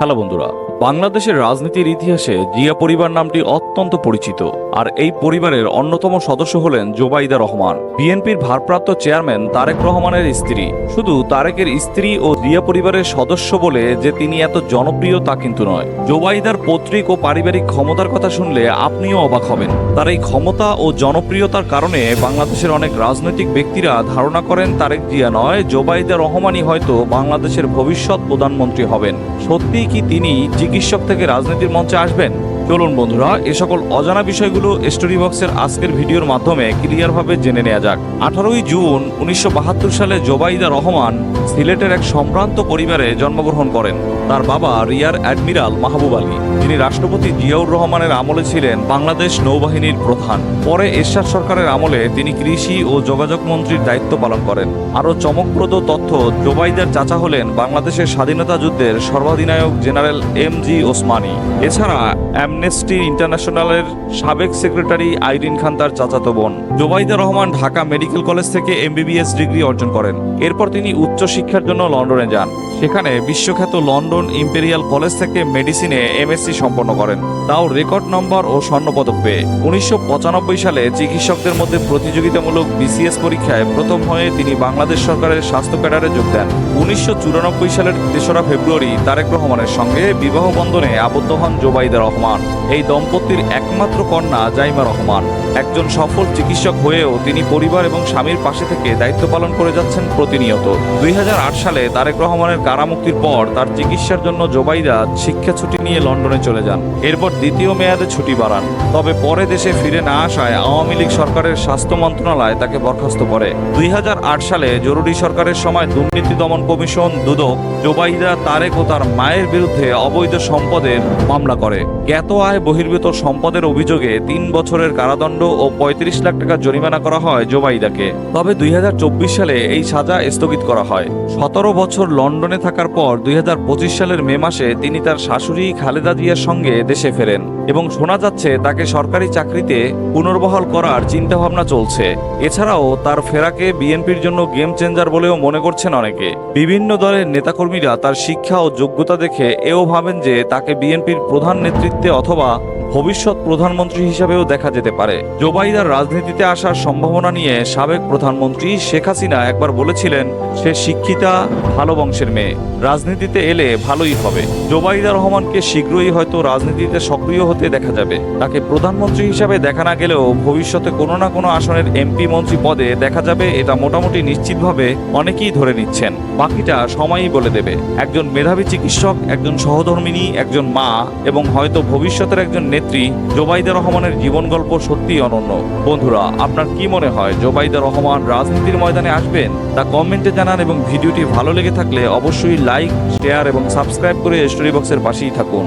Hello বন্ধুরা, বাংলাদেশের রাজনীতির ইতিহাসে জিয়া পরিবার নামটি অত্যন্ত পরিচিত। আর এই পরিবারের অন্যতম সদস্য হলেন জোবাইদা রহমান, বিএনপির ভারপ্রাপ্ত চেয়ারম্যান তারেক রহমানের স্ত্রী। শুধু তারেকের স্ত্রী ও জিয়া পরিবারের সদস্য বলে যে তিনি এত জনপ্রিয় তা কিন্তু নয়। জোবাইদার পৈতৃক ও পারিবারিক ক্ষমতার কথা শুনলে আপনিও অবাক হবেন। তার এই ক্ষমতা ও জনপ্রিয়তার কারণে বাংলাদেশের অনেক রাজনৈতিক ব্যক্তিরা ধারণা করেন তারেক জিয়া নয়, জোবাইদা রহমানই হয়তো বাংলাদেশের ভবিষ্যৎ প্রধানমন্ত্রী হবেন। সত্যিই কি তিনি চিকিৎসক থেকে রাজনীতির মঞ্চে আসবেন? চলুন বন্ধুরা, এ সকল অজানা বিষয়গুলো স্টোরি বক্সের আজকের ভিডিওর মাধ্যমে ক্লিয়ারভাবে জেনে নেওয়া যাক। 18ই জুন 1972 সালে জোবাইদা রহমান সিলেটের এক সম্ভ্রান্ত পরিবারে জন্মগ্রহণ করেন। তার বাবা রিয়ার অ্যাডমিরাল মাহবুব আলী, যিনি রাষ্ট্রপতি জিয়াউর রহমানের আমলে ছিলেন বাংলাদেশ নৌবাহিনীর প্রধান। পরে এরশাদ সরকারের আমলে তিনি কৃষি ও যোগাযোগ মন্ত্রীর দায়িত্ব পালন করেন। আরও চমকপ্রদ তথ্য, জোবাইদার চাচা হলেন বাংলাদেশের স্বাধীনতা যুদ্ধের সর্বাধিনায়ক জেনারেল এম.জি. ওসমানী। এছাড়া অ্যামনেস্টি ইন্টারন্যাশনালের সাবেক সেক্রেটারি আইরিন খান তার চাচাতো বোন। জোবাইদা রহমান ঢাকা মেডিকেল কলেজ থেকে এমবিবিএস ডিগ্রি অর্জন করেন। এরপর তিনি উচ্চশিক্ষার জন্য লন্ডনে যান। সেখানে বিশ্বখ্যাত লন্ডন ইম্পেরিয়াল কলেজ থেকে মেডিসিনে এমএসসি সম্পন্ন করেন, তাও রেকর্ড নম্বর ও স্বর্ণপদক পেয়ে। 1995 সালে চিকিৎসকদের মধ্যে প্রতিযোগিতামূলক বিসিএস পরীক্ষায় প্রথম হয়ে তিনি বাংলাদেশ সরকারের স্বাস্থ্য ক্যাডারে যোগ দেন। 1994 সালের 3রা ফেব্রুয়ারি তারেক রহমানের সঙ্গে বিবাহ বন্ধনে আবদ্ধ হন জোবাইদা রহমান। এই দম্পতির একমাত্র কন্যা জাইমা রহমান। একজন সফল চিকিৎসক হয়েও তিনি পরিবার এবং স্বামীর পাশে থেকে দায়িত্ব পালন করে যাচ্ছেন প্রতিনিয়ত। 2008 সালে তারেক রহমানের কারামুক্তির পর তার চিকিৎসার জন্য জোবাইদা শিক্ষা ছুটি নিয়ে লন্ডনে চলে যান। এরপর দ্বিতীয় মেয়াদে ছুটি বাড়ান। তবে পরে দেশে ফিরে না আসায় আওয়ামী লীগ সরকারের স্বাস্থ্য মন্ত্রণালয় তাকে বরখাস্ত করে। 2008 সালে জরুরি সরকারের সময় দুর্নীতি দমন কমিশন দুদক জোবাইদা, তারেক ও তার মায়ের বিরুদ্ধে অবৈধ সম্পদের মামলা করে। জ্ঞাত আয় বহির্ভূত সম্পদের অভিযোগে 3 বছরের কারাদণ্ড ও 35 লাখ টাকা জরিমানা করা হয় জোবাইদাকে। তবে 2024 সালে এই সাজা স্থগিত করা হয়। 17 বছর লন্ডনে থাকার পর 2025 সালের মে মাসে তিনি তার শাশুড়ি খালেদা জিয়ার সঙ্গে দেশে ফেরেন এবং শোনা যাচ্ছে তাকে সরকারি চাকরিতে পুনর্বহাল করার চিন্তাভাবনা চলছে। এছাড়াও তার ফেরাকে বিএনপির জন্য গেম চেঞ্জার বলেও মনে করছেন অনেকে। বিভিন্ন দলের নেতাকর্মীরা তার শিক্ষা ও যোগ্যতা দেখে এও ভাবেন যে তাকে বিএনপির প্রধান নেতৃত্বে অথবা ভবিষ্যৎ প্রধানমন্ত্রী হিসাবেও দেখা যেতে পারে। জোবাইদার রাজনীতিতে আসার সম্ভাবনা নিয়ে সাবেক প্রধানমন্ত্রী শেখ হাসিনা একবার বলেছিলেন, সে শিক্ষিতা, ভালো বংশের মেয়ে, রাজনীতিতে এলে ভালোই হবে। জোবাইদা রহমানকে শীঘ্রই হয়তো রাজনীতিতে সক্রিয় হতে দেখা যাবে। তাকে প্রধানমন্ত্রী হিসাবে দেখা না গেলেও ভবিষ্যতে কোনো না কোনো আসনের এমপি মন্ত্রী পদে দেখা যাবে, এটা মোটামুটি নিশ্চিতভাবে অনেকেই ধরে নিচ্ছেন। বাকিটা সময়ই বলে দেবে। একজন মেধাবী চিকিৎসক, একজন সহধর্মিণী, একজন মা এবং হয়তো ভবিষ্যতের একজন নেত্রী, জোবাইদা রহমানের জীবন গল্প সত্যিই অনন্য। বন্ধুরা, আপনার কি মনে হয় জোবাইদা রহমান রাজনীতির ময়দানে আসবেন? তা কমেন্টে জানান এবং ভিডিওটি ভালো লেগে থাকলে অবশ্যই লাইক, শেয়ার এবং সাবস্ক্রাইব করে স্টোরি বক্সের পাশেই থাকুন।